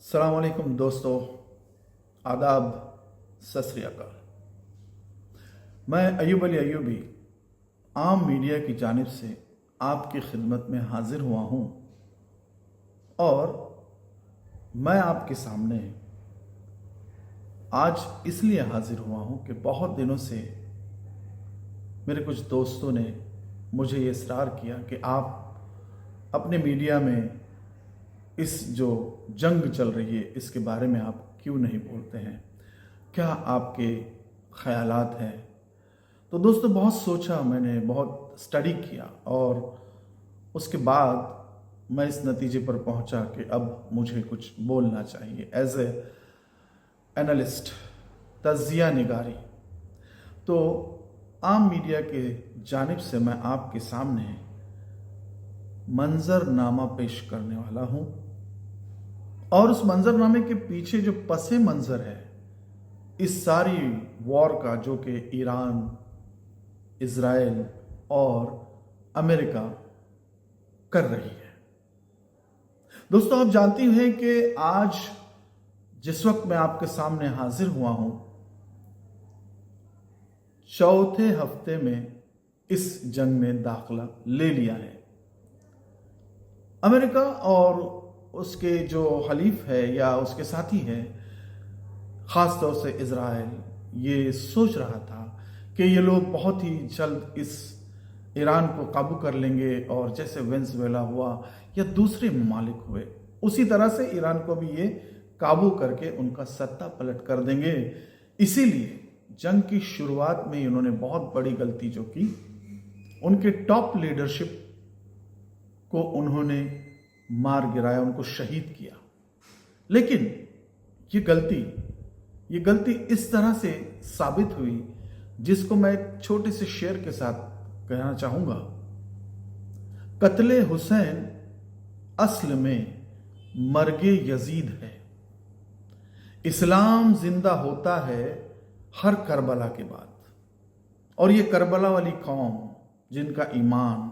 अस्सलाम वालेकुम दोस्तों, आदाब, सत श्री अकाल। मैं अयूब अली अयूबी आम मीडिया की जानिब से आपकी खिदमत में हाजिर हुआ हूँ और मैं आपके सामने आज इसलिए हाजिर हुआ हूँ कि बहुत दिनों से मेरे कुछ दोस्तों ने मुझे ये इसरार किया कि आप अपने मीडिया में इस जो जंग चल रही है इसके बारे में आप क्यों नहीं बोलते हैं, क्या आपके ख्यालात हैं। तो दोस्तों, बहुत सोचा मैंने, बहुत स्टडी किया और उसके बाद मैं इस नतीजे पर पहुंचा कि अब मुझे कुछ बोलना चाहिए एज ए एनालिस्ट, तज्जिया निगारी। तो आम मीडिया के जानिब से मैं आपके सामने मंजरनामा पेश करने वाला हूं और उस मंजरनामे के पीछे जो पसे मंजर है इस सारी वॉर का, जो कि ईरान, इजराइल और अमेरिका कर रही है। दोस्तों, आप जानती हैं कि आज जिस वक्त मैं आपके सामने हाजिर हुआ हूं, चौथे हफ्ते में इस जंग ने दाखिला ले लिया है। अमेरिका और उसके जो हलीफ है या उसके साथी है, ख़ास तौर से इजराइल, ये सोच रहा था कि ये लोग बहुत ही जल्द इस ईरान को काबू कर लेंगे और जैसे वेनेजुएला हुआ या दूसरे ममालिक हुए उसी तरह से ईरान को भी ये काबू करके उनका सत्ता पलट कर देंगे। इसीलिए जंग की शुरुआत में इन्होंने बहुत बड़ी गलती जो की, उनके टॉप लीडरशिप को उन्होंने मार गिराया, उनको शहीद किया। लेकिन ये गलती इस तरह से साबित हुई जिसको मैं एक छोटे से शेर के साथ कहना चाहूंगा। कत्ले हुसैन असल में मर्गे यजीद है, इस्लाम जिंदा होता है हर करबला के बाद। और ये करबला वाली कौम जिनका ईमान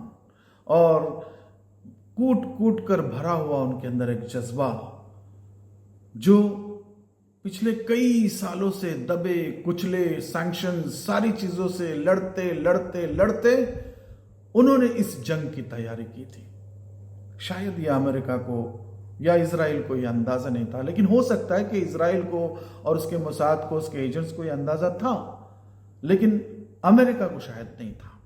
और कूट कूट कर भरा हुआ उनके अंदर एक जज्बा, जो पिछले कई सालों से दबे कुचले, सैंक्शन, सारी चीजों से लड़ते लड़ते लड़ते उन्होंने इस जंग की तैयारी की थी। शायद ये अमेरिका को या इजराइल को यह अंदाजा नहीं था, लेकिन हो सकता है कि इजराइल को और उसके मोसाद को, उसके एजेंट्स को यह अंदाजा था, लेकिन अमेरिका को शायद नहीं था।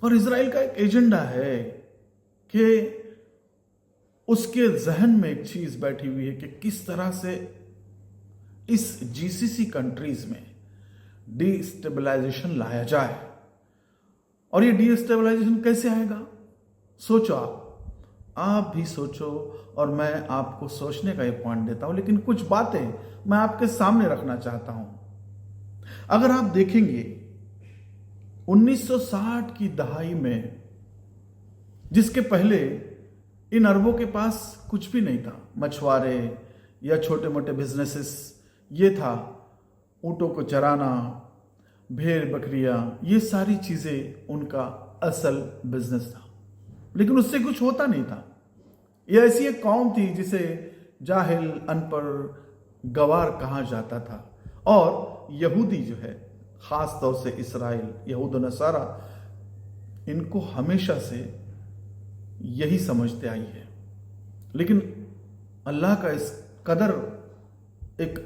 और इजराइल का एक एजेंडा है कि उसके जहन में एक चीज बैठी हुई है कि किस तरह से इस जीसीसी कंट्रीज में डिस्टेबलाइजेशन लाया जाए। और ये डिस्टेबलाइजेशन कैसे आएगा? सोचो, आप भी सोचो और मैं आपको सोचने का ये पॉइंट देता हूं, लेकिन कुछ बातें मैं आपके सामने रखना चाहता हूं। अगर आप देखेंगे 1960 की दहाई में, जिसके पहले इन अरबों के पास कुछ भी नहीं था, मछुआरे या छोटे मोटे बिजनेसेस, ये था ऊँटों को चराना, भेड़ बकरियां, ये सारी चीजें उनका असल बिजनेस था। लेकिन उससे कुछ होता नहीं था। ये ऐसी एक कौम थी जिसे जाहिल, अनपढ़, गवार कहा जाता था। और यहूदी जो है, खास तौर से इसराइल, यहूद नसारा, इनको हमेशा से यही समझते आई है। लेकिन अल्लाह का इस कदर एक,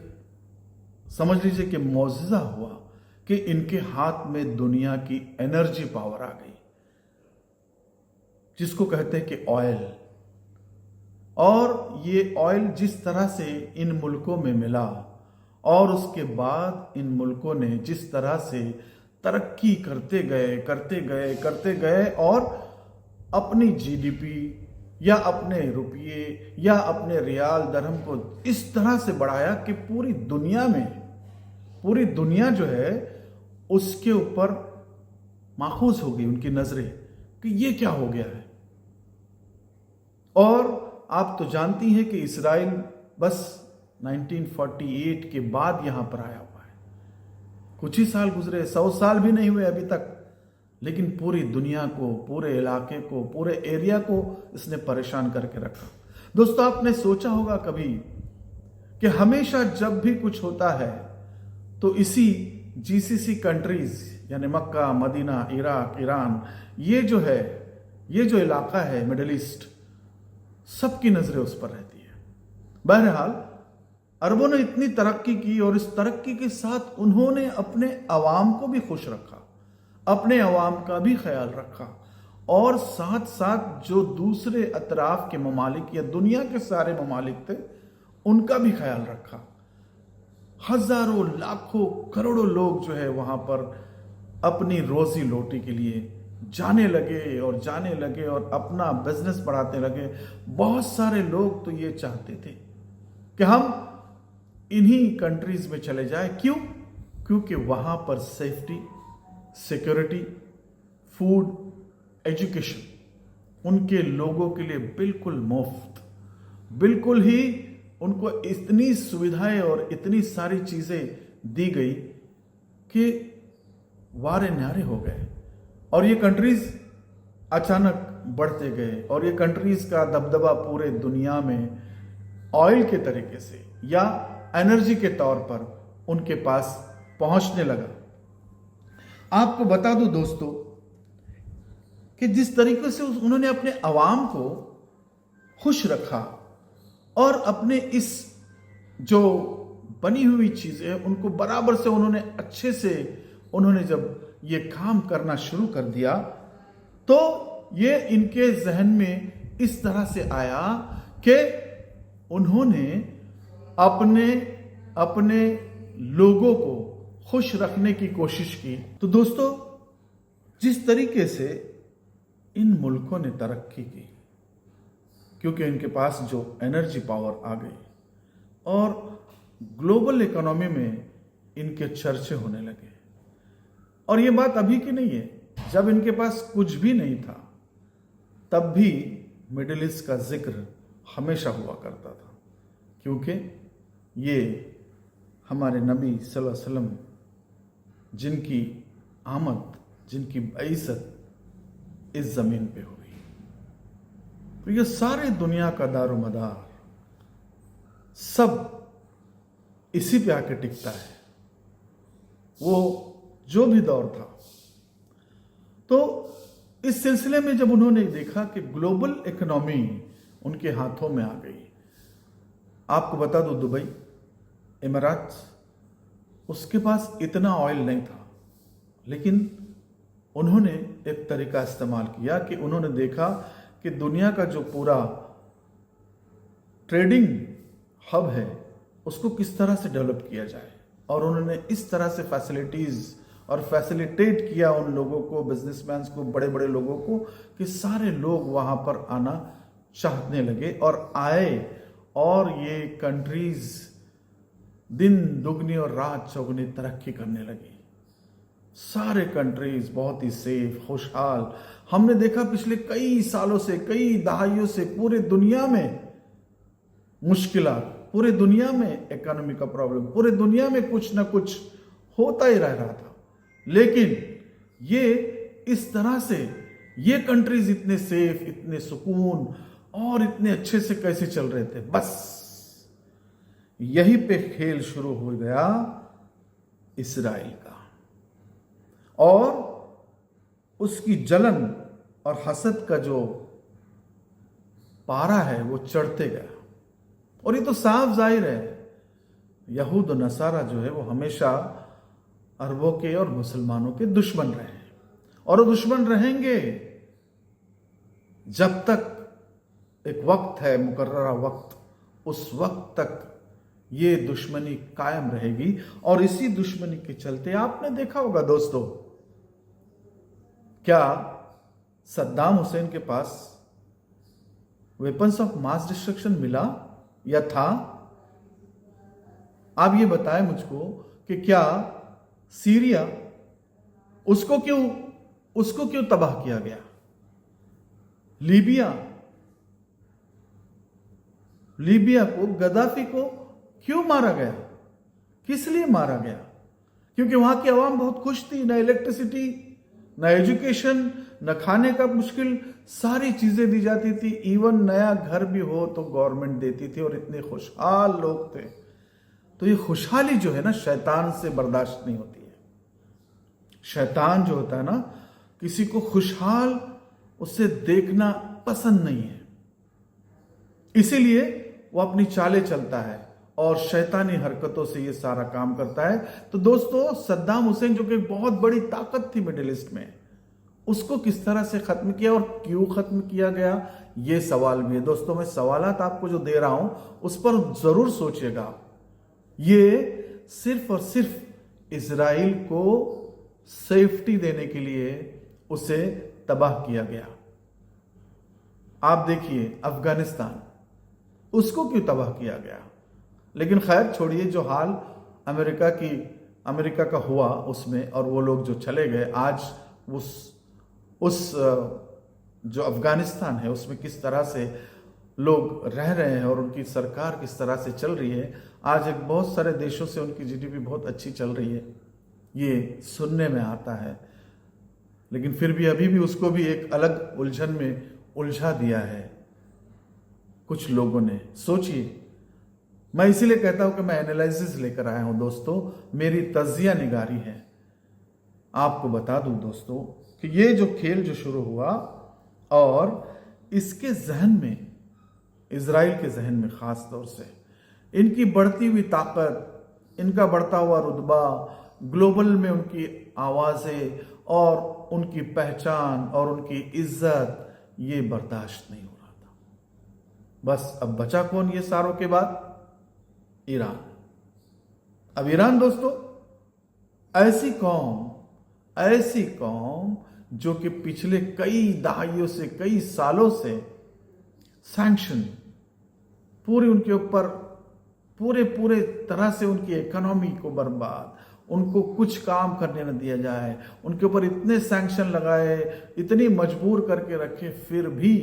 समझ लीजिए कि मौजज़ा हुआ कि इनके हाथ में दुनिया की एनर्जी पावर आ गई, जिसको कहते हैं कि ऑयल। और ये ऑयल जिस तरह से इन मुल्कों में मिला और उसके बाद इन मुल्कों ने जिस तरह से तरक्की करते गए और अपनी जीडीपी या अपने रुपये या अपने रियाल दरहम को इस तरह से बढ़ाया कि पूरी दुनिया जो है उसके ऊपर माखूज हो गई उनकी नजरें कि ये क्या हो गया है। और आप तो जानती हैं कि इसराइल बस 1948 के बाद यहां पर आया हुआ है। कुछ ही साल गुजरे, 100 साल भी नहीं हुए अभी तक, लेकिन पूरी दुनिया को, पूरे इलाके को, पूरे एरिया को इसने परेशान करके रखा। दोस्तों, आपने सोचा होगा कभी कि हमेशा जब भी कुछ होता है तो इसी जीसीसी कंट्रीज यानी मक्का, मदीना, इराक, ईरान, ये जो इलाका है मिडिल ईस्ट, सबकी नजरें उस पर रहती है। बहरहाल अरबों ने इतनी तरक्की की और इस तरक्की के साथ उन्होंने अपने अवाम को भी खुश रखा, अपने अवाम का भी ख्याल रखा और साथ साथ जो दूसरे अतराफ के ममालिक या दुनिया के सारे ममालिक थे उनका भी ख्याल रखा। हजारों, लाखों, करोड़ों लोग जो है वहां पर अपनी रोजी रोटी के लिए जाने लगे और अपना बिजनेस बढ़ाते लगे। बहुत सारे लोग तो ये चाहते थे कि हम इन्हीं कंट्रीज में चले जाएं। क्यों? क्योंकि वहां पर सेफ्टी, सिक्योरिटी, फूड, एजुकेशन उनके लोगों के लिए बिल्कुल मुफ्त, बिल्कुल ही उनको इतनी सुविधाएं और इतनी सारी चीजें दी गई कि वारे न्यारे हो गए। और ये कंट्रीज अचानक बढ़ते गए और ये कंट्रीज का दबदबा पूरे दुनिया में ऑयल के तरीके से या एनर्जी के तौर पर उनके पास पहुंचने लगा। आपको बता दूं दोस्तों कि जिस तरीके से उन्होंने अपने अवाम को खुश रखा और अपने इस जो बनी हुई चीजें उनको बराबर से उन्होंने अच्छे से उन्होंने जब ये काम करना शुरू कर दिया तो ये इनके जहन में इस तरह से आया कि उन्होंने अपने लोगों को खुश रखने की कोशिश की। तो दोस्तों, जिस तरीके से इन मुल्कों ने तरक्की की, क्योंकि इनके पास जो एनर्जी पावर आ गई और ग्लोबल इकोनॉमी में इनके चर्चे होने लगे। और ये बात अभी की नहीं है, जब इनके पास कुछ भी नहीं था तब भी मिडिल ईस्ट का जिक्र हमेशा हुआ करता था, क्योंकि ये हमारे नबी सल्लल्लाहु अलैहि वसल्लम जिनकी आमद, जिनकी इज्जत इस जमीन पे हुई, तो ये सारे दुनिया का दारोमदार सब इसी पे आके टिकता है। वो जो भी दौर था, तो इस सिलसिले में जब उन्होंने देखा कि ग्लोबल इकोनॉमी उनके हाथों में आ गई, आपको बता दो दुबई, इमारात, उसके पास इतना ऑयल नहीं था, लेकिन उन्होंने एक तरीका इस्तेमाल किया कि उन्होंने देखा कि दुनिया का जो पूरा ट्रेडिंग हब है उसको किस तरह से डेवलप किया जाए, और उन्होंने इस तरह से फैसिलिटीज और फैसिलिटेट किया उन लोगों को, बिजनेसमैन को, बड़े बड़े लोगों को, कि सारे लोग वहां पर आना चाहने लगे और आए। और ये कंट्रीज दिन दुगनी और रात चौगुनी तरक्की करने लगी। सारे कंट्रीज बहुत ही सेफ, खुशहाल। हमने देखा पिछले कई सालों से, कई दहाइयों से पूरे दुनिया में मुश्किलात, पूरे दुनिया में इकोनॉमी का प्रॉब्लम, पूरे दुनिया में कुछ ना कुछ होता ही रह रहा था, लेकिन ये इस तरह से ये कंट्रीज इतने सेफ, इतने सुकून और इतने अच्छे से कैसे चल रहे थे। बस यहीं पे खेल शुरू हो गया इस्राइल का, और उसकी जलन और हसद का जो पारा है वो चढ़ते गया। और ये तो साफ जाहिर है, यहूद और नसारा जो है वो हमेशा अरबों के और मुसलमानों के दुश्मन रहे हैं, और वो दुश्मन रहेंगे जब तक एक वक्त है, मुकर्ररा वक्त, उस वक्त तक ये दुश्मनी कायम रहेगी। और इसी दुश्मनी के चलते आपने देखा होगा दोस्तों, क्या सद्दाम हुसैन के पास वेपन्स ऑफ मास डिस्ट्रक्शन मिला या था? आप ये बताएं मुझको कि क्या सीरिया, उसको क्यों तबाह किया गया? लीबिया को, गद्दाफी को क्यों मारा गया? किस लिए मारा गया? क्योंकि वहां की आवाम बहुत खुश थी, ना इलेक्ट्रिसिटी, ना एजुकेशन, न खाने का मुश्किल, सारी चीजें दी जाती थी। इवन नया घर भी हो तो गवर्नमेंट देती थी और इतने खुशहाल लोग थे। तो ये खुशहाली जो है ना, शैतान से बर्दाश्त नहीं होती है। शैतान जो होता है ना, किसी को खुशहाल उसे देखना पसंद नहीं है, इसीलिए वो अपनी चालें चलता है और शैतानी हरकतों से ये सारा काम करता है। तो दोस्तों, सद्दाम हुसैन जो कि बहुत बड़ी ताकत थी मिडिल ईस्ट में, उसको किस तरह से खत्म किया और क्यों खत्म किया गया, ये सवाल भी है। दोस्तों, मैं सवालात आपको जो दे रहा हूं उस पर जरूर सोचिएगा। ये सिर्फ और सिर्फ इजराइल को सेफ्टी देने के लिए उसे तबाह किया गया। आप देखिए अफगानिस्तान, उसको क्यों तबाह किया गया। लेकिन खैर छोड़िए, जो हाल अमेरिका का हुआ उसमें, और वो लोग जो चले गए, आज उस जो अफगानिस्तान है उसमें किस तरह से लोग रह रहे हैं और उनकी सरकार किस तरह से चल रही है। आज एक बहुत सारे देशों से उनकी जीडीपी बहुत अच्छी चल रही है, ये सुनने में आता है। लेकिन फिर भी अभी भी उसको भी एक अलग उलझन में उलझा दिया है कुछ लोगों ने। सोचिए, मैं इसीलिए कहता हूं कि मैं एनालिसिस लेकर आया हूं दोस्तों, मेरी तजिया निगारी है। आपको बता दूं दोस्तों कि ये जो खेल जो शुरू हुआ, और इसके जहन में, इजराइल के जहन में खास तौर से, इनकी बढ़ती हुई ताकत, इनका बढ़ता हुआ रुतबा, ग्लोबल में उनकी आवाजें और उनकी पहचान और उनकी इज्जत, ये बर्दाश्त नहीं हो रहा था। बस अब बचा कौन ये सारों के बाद? ईरान। अब ईरान दोस्तों, ऐसी कौम जो कि पिछले कई दहाइयों से, कई सालों से सैंक्शन पूरे उनके ऊपर, पूरे तरह से उनकी इकोनॉमी को बर्बाद, उनको कुछ काम करने न दिया जाए, उनके ऊपर इतने सैंक्शन लगाए, इतनी मजबूर करके रखे, फिर भी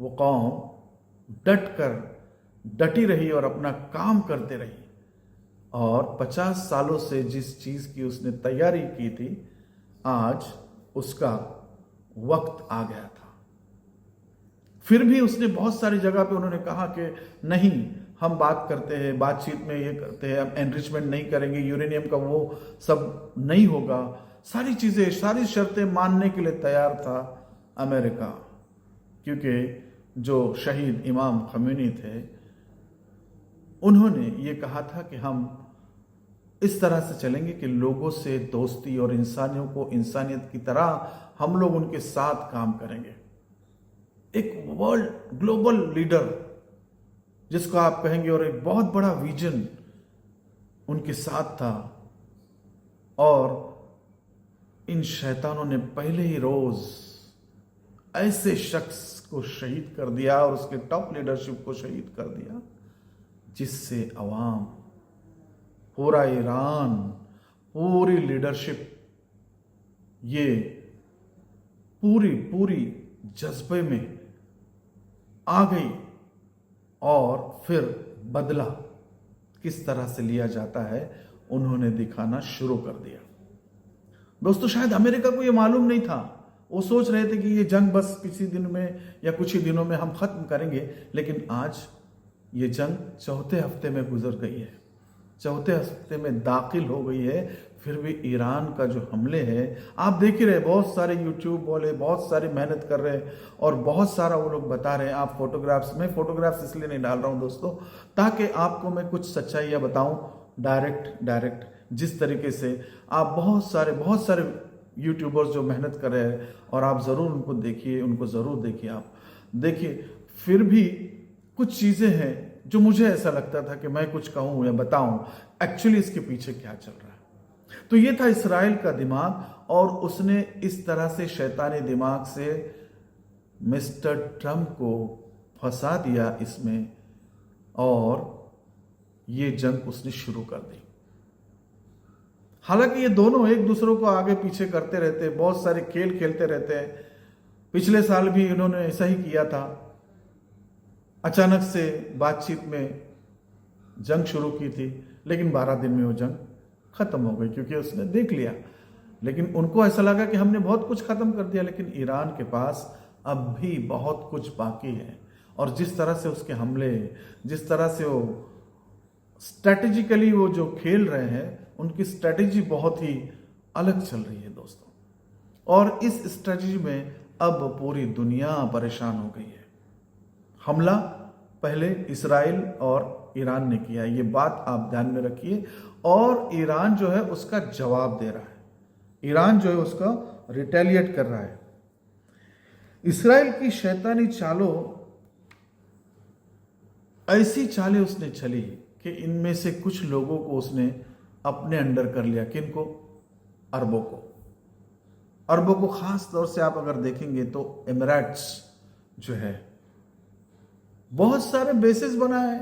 वो कौम डटी रही और अपना काम करते रही। और 50 सालों से जिस चीज की उसने तैयारी की थी, आज उसका वक्त आ गया था। फिर भी उसने बहुत सारी जगह पे उन्होंने कहा कि नहीं, हम बात करते हैं, बातचीत में ये करते हैं, हम एनरिचमेंट नहीं करेंगे, यूरेनियम का वो सब नहीं होगा। सारी चीजें, सारी शर्तें मानने के लिए तैयार था अमेरिका, क्योंकि जो शहीद इमाम खमीनी थे, उन्होंने ये कहा था कि हम इस तरह से चलेंगे कि लोगों से दोस्ती और इंसानियों को इंसानियत की तरह हम लोग उनके साथ काम करेंगे। एक वर्ल्ड ग्लोबल लीडर जिसको आप कहेंगे, और एक बहुत बड़ा विजन उनके साथ था। और इन शैतानों ने पहले ही रोज ऐसे शख्स को शहीद कर दिया और उसके टॉप लीडरशिप को शहीद कर दिया, जिससे अवाम, पूरा ईरान, पूरी लीडरशिप ये पूरी जज्बे में आ गई। और फिर बदला किस तरह से लिया जाता है उन्होंने दिखाना शुरू कर दिया। दोस्तों, शायद अमेरिका को यह मालूम नहीं था। वो सोच रहे थे कि ये जंग बस किसी दिन में या कुछ ही दिनों में हम खत्म करेंगे, लेकिन आज ये जंग चौथे हफ्ते में गुजर गई है, चौथे हफ्ते में दाखिल हो गई है। फिर भी ईरान का जो हमले हैं, आप देख ही रहे, बहुत सारे यूट्यूब वाले बहुत सारी मेहनत कर रहे हैं और बहुत सारा वो लोग बता रहे हैं। आप फोटोग्राफ्स, मैं फोटोग्राफ्स इसलिए नहीं डाल रहा हूं दोस्तों, ताकि आपको मैं कुछ सच्चाइयां बताऊं डायरेक्ट, जिस तरीके से आप बहुत सारे यूट्यूबर्स जो मेहनत कर रहे हैं, और आप जरूर उनको देखिए, आप देखिए। फिर भी कुछ चीजें हैं जो मुझे ऐसा लगता था कि मैं कुछ कहूं या बताऊं एक्चुअली इसके पीछे क्या चल रहा है। तो ये था इस्राएल का दिमाग, और उसने इस तरह से शैतानी दिमाग से मिस्टर ट्रंप को फंसा दिया इसमें, और ये जंग उसने शुरू कर दी। हालांकि ये दोनों एक दूसरों को आगे पीछे करते रहते, बहुत सारे खेल खेलते रहते हैं। पिछले साल भी इन्होंने ऐसा ही किया था, अचानक से बातचीत में जंग शुरू की थी, लेकिन 12 दिन में वो जंग खत्म हो गई, क्योंकि उसने देख लिया लेकिन उनको ऐसा लगा कि हमने बहुत कुछ खत्म कर दिया, लेकिन ईरान के पास अब भी बहुत कुछ बाकी है। और जिस तरह से उसके हमले, जिस तरह से वो स्ट्रैटेजिकली वो जो खेल रहे हैं, उनकी स्ट्रैटेजी बहुत ही अलग चल रही है दोस्तों। और इस स्ट्रैटेजी में अब पूरी दुनिया परेशान हो गई है। हमला पहले इजराइल और ईरान ने किया, ये बात आप ध्यान में रखिए। और ईरान जो है उसका जवाब दे रहा है, ईरान जो है उसका रिटेलिएट कर रहा है। इस्राइल की शैतानी चालों, ऐसी चालें उसने चली कि इनमें से कुछ लोगों को उसने अपने अंडर कर लिया। किनको? अरबों को। अरबों को खास तौर से आप अगर देखेंगे तो एमिरेट्स जो है, बहुत सारे बेसिस बनाए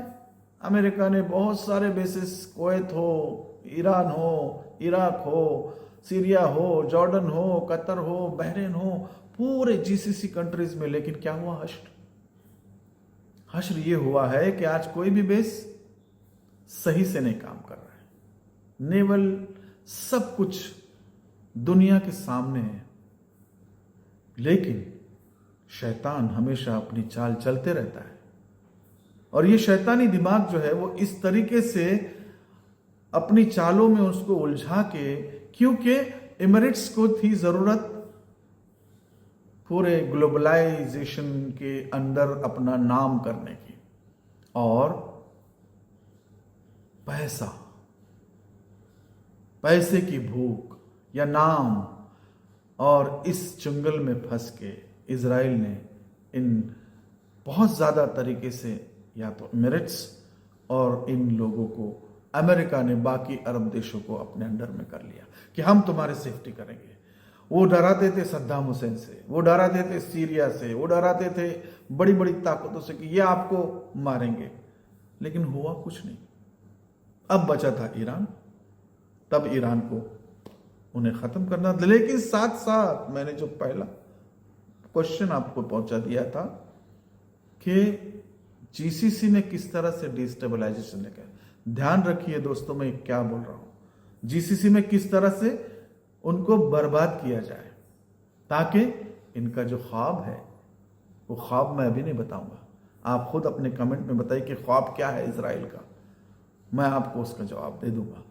अमेरिका ने, बहुत सारे बेसिस, कुवैत हो, ईरान हो, इराक हो, सीरिया हो, जॉर्डन हो, कतर हो, बहरीन हो, पूरे जीसीसी कंट्रीज में। लेकिन क्या हुआ? हश्र ये हुआ है कि आज कोई भी बेस सही से नहीं काम कर रहा है। नेवल सब कुछ दुनिया के सामने है, लेकिन शैतान हमेशा अपनी चाल चलते रहता है। और ये शैतानी दिमाग जो है वो इस तरीके से अपनी चालों में उसको उलझा के, क्योंकि एमिरेट्स को थी जरूरत पूरे ग्लोबलाइजेशन के अंदर अपना नाम करने की, और पैसे की भूख या नाम, और इस जंगल में फंस के इजराइल ने इन बहुत ज़्यादा तरीके से या तो एमिरेट्स और इन लोगों को, अमेरिका ने बाकी अरब देशों को अपने अंडर में कर लिया कि हम तुम्हारी सेफ्टी करेंगे। वो डराते थे सद्दाम हुसैन से, वो डराते थे सीरिया से, वो डराते थे बड़ी बड़ी ताकतों से कि ये आपको मारेंगे, लेकिन हुआ कुछ नहीं। अब बचा था ईरान, तब ईरान को उन्हें खत्म करना था। लेकिन साथ साथ मैंने जो पहला क्वेश्चन आपको पहुंचा दिया था कि जीसीसी ने किस तरह से डिस्टेबलाइजेशन लेकर, ध्यान रखिए दोस्तों मैं क्या बोल रहा हूं। जीसीसी में किस तरह से उनको बर्बाद किया जाए, ताकि इनका जो ख्वाब है, वो ख्वाब मैं अभी नहीं बताऊंगा, आप खुद अपने कमेंट में बताइए कि ख्वाब क्या है इजराइल का, मैं आपको उसका जवाब दे दूंगा।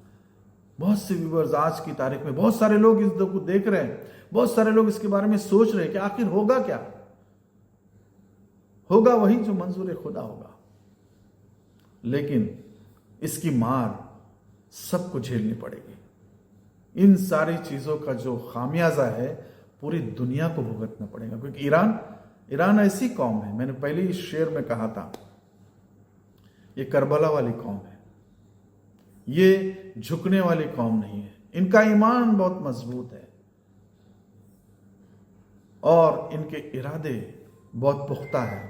बहुत से व्यूअर्स आज की तारीख में, बहुत सारे लोग इस को देख रहे हैं, बहुत सारे लोग इसके बारे में सोच रहे हैं कि आखिर होगा क्या। होगा वही जो मंजूर खुदा होगा, लेकिन इसकी मार सबको झेलनी पड़ेगी। इन सारी चीजों का जो खामियाजा है पूरी दुनिया को भुगतना पड़ेगा, क्योंकि ईरान ऐसी कौम है, मैंने पहले ही शेर में कहा था, ये करबला वाली कौम है, ये झुकने वाली कौम नहीं है। इनका ईमान बहुत मजबूत है और इनके इरादे बहुत पुख्ता है।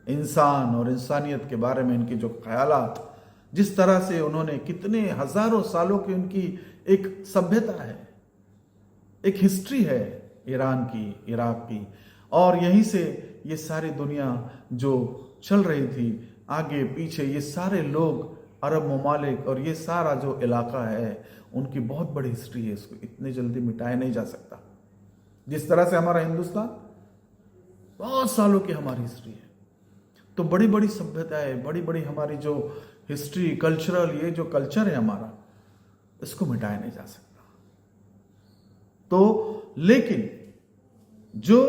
इंसान और इंसानियत के बारे में इनके जो ख्यालात, जिस तरह से उन्होंने, कितने हजारों सालों की उनकी एक सभ्यता है, एक हिस्ट्री है ईरान की, इराक की, और यहीं से ये सारी दुनिया जो चल रही थी आगे पीछे, ये सारे लोग, अरब ममालिक और ये सारा जो इलाका है, उनकी बहुत बड़ी हिस्ट्री है, इसको इतनी जल्दी मिटाया नहीं जा सकता। जिस तरह से हमारा हिंदुस्तान, बहुत सालों की हमारी हिस्ट्री है, तो बड़ी बड़ी सभ्यताएं, बड़ी बड़ी हमारी जो हिस्ट्री, कल्चरल, ये जो कल्चर है हमारा, इसको मिटाया नहीं जा सकता। तो लेकिन जो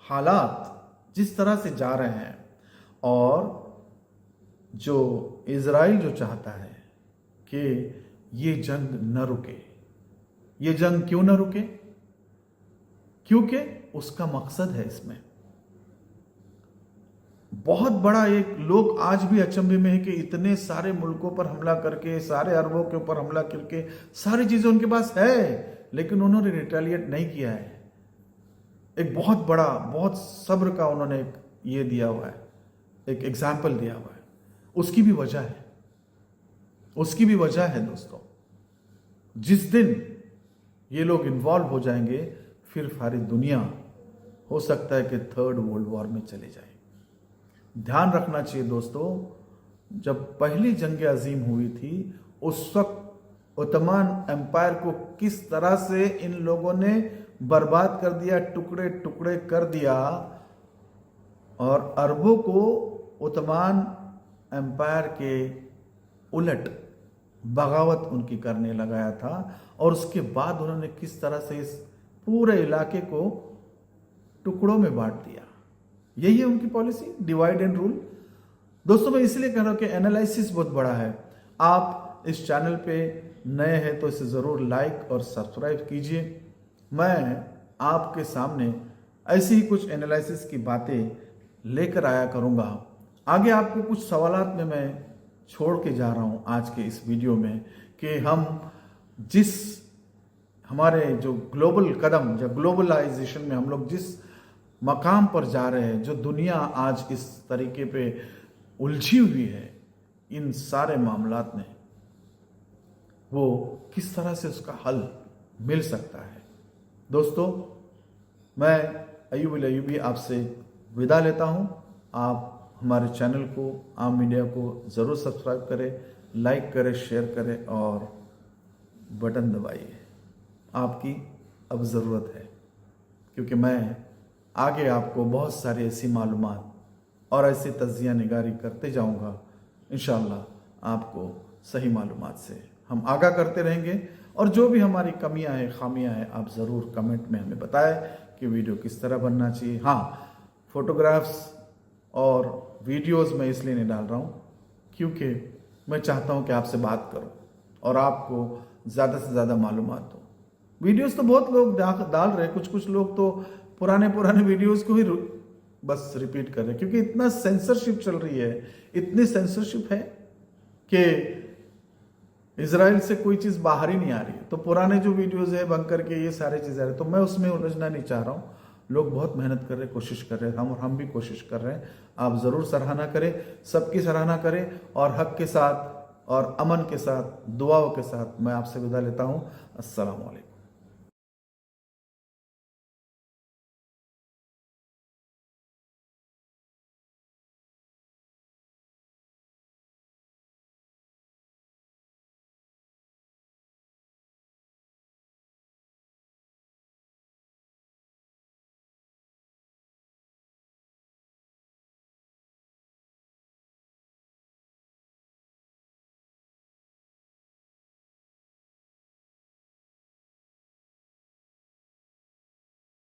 हालात जिस तरह से जा रहे हैं, और जो इजराइल जो चाहता है कि ये जंग न रुके, ये जंग क्यों न रुके? क्योंकि उसका मकसद है इसमें बहुत बड़ा। एक लोग आज भी अचंभे में है कि इतने सारे मुल्कों पर हमला करके, सारे अरबों के ऊपर हमला करके, सारी चीजें उनके पास है, लेकिन उन्होंने रिटेलिएट नहीं किया है। एक बहुत बड़ा, बहुत सब्र का उन्होंने एक ये दिया हुआ है, एक एग्जाम्पल दिया हुआ है। उसकी भी वजह है, उसकी भी वजह है दोस्तों। जिस दिन ये लोग इन्वॉल्व हो जाएंगे, फिर सारी दुनिया हो सकता है कि थर्ड वर्ल्ड वॉर में चले जाए। ध्यान रखना चाहिए दोस्तों, जब पहली जंग अजीम हुई थी, उस वक्त ओटोमन एम्पायर को किस तरह से इन लोगों ने बर्बाद कर दिया, टुकड़े टुकड़े कर दिया, और अरबों को ओटोमन एम्पायर के उलट बगावत उनकी करने लगाया था। और उसके बाद उन्होंने किस तरह से इस पूरे इलाके को टुकड़ों में बांट दिया। यही है उनकी पॉलिसी, डिवाइड एंड रूल। दोस्तों मैं इसलिए कह रहा हूं कि एनालिसिस बहुत बड़ा है। आप इस चैनल पे नए हैं तो इसे ज़रूर लाइक और सब्सक्राइब कीजिए। मैं आपके सामने ऐसी ही कुछ एनालिसिस की बातें लेकर आया करूँगा। आगे आपको कुछ सवालात में मैं छोड़ के जा रहा हूँ आज के इस वीडियो में, कि हम जिस हमारे जो ग्लोबल कदम या ग्लोबलाइजेशन में हम लोग जिस मकाम पर जा रहे हैं, जो दुनिया आज इस तरीके पे उलझी हुई है इन सारे मामलात में, वो किस तरह से उसका हल मिल सकता है। दोस्तों मैं अयूब अयूबी आपसे विदा लेता हूं। आप हमारे चैनल को, आम मीडिया को ज़रूर सब्सक्राइब करें, लाइक करें, शेयर करें और बटन दबाइए। आपकी अब ज़रूरत है, क्योंकि मैं आगे आपको बहुत सारी ऐसी मालूमात और ऐसी तज्जिया निगारी करते जाऊंगा। इंशाअल्लाह आपको सही मालूमात से हम आगाह करते रहेंगे। और जो भी हमारी कमियां हैं, खामियां हैं, आप ज़रूर कमेंट में हमें बताएं कि वीडियो किस तरह बनना चाहिए। हाँ, फोटोग्राफ्स और वीडियोस मैं इसलिए नहीं डाल रहा हूँ क्योंकि मैं चाहता हूँ कि आपसे बात करूँ और आपको ज़्यादा से ज़्यादा मालूमात हो। वीडियोस तो बहुत लोग डाल रहे हैं, कुछ लोग तो पुराने वीडियोस को ही बस रिपीट कर रहे हैं, क्योंकि इतना सेंसरशिप चल रही है, इतनी सेंसरशिप है कि इजराइल से कोई चीज़ बाहर ही नहीं आ रही है। तो पुराने जो वीडियोस है बंकर के, ये सारी चीज़ें आ रही, तो मैं उसमें उलझना नहीं चाह रहा हूँ। लोग बहुत मेहनत कर रहे हैं, कोशिश कर रहे हैं, हम भी कोशिश कर रहे हैं। आप ज़रूर सराहना करें, सबकी सराहना करें, और हक के साथ और अमन के साथ, दुआओं के साथ मैं आपसे विदा लेता हूँ। अस्सलाम वालेकुम।